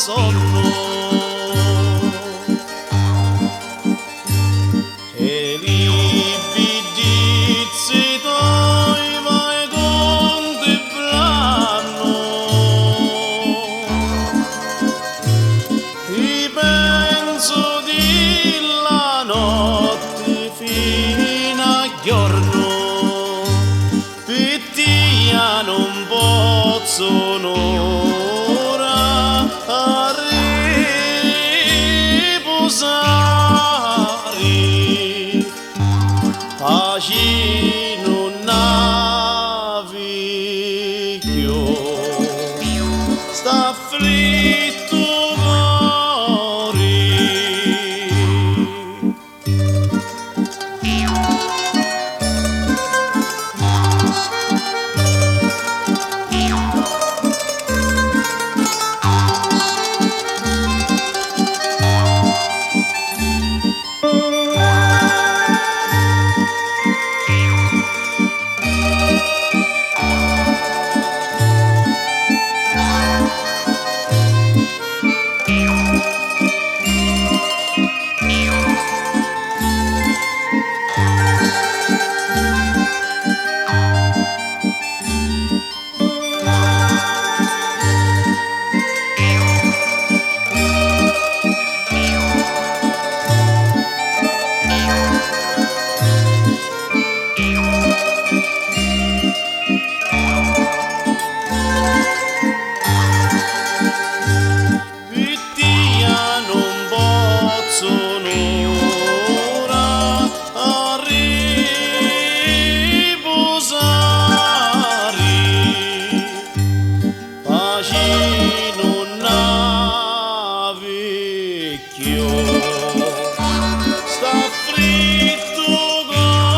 sonno e li vidizi toi vai contemplando ti penso di la notte fino a giorno pittia non posso ora riposare pace non navigio sta afflitto cuore. Sta fritto cuore,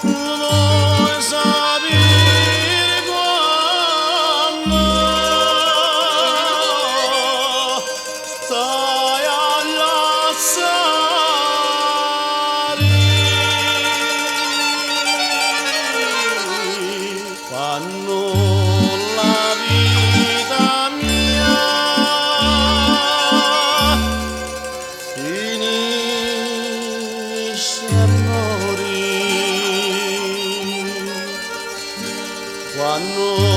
vuoi sapere quando stai a lasciare, quando la vita mia finisce a morire, quando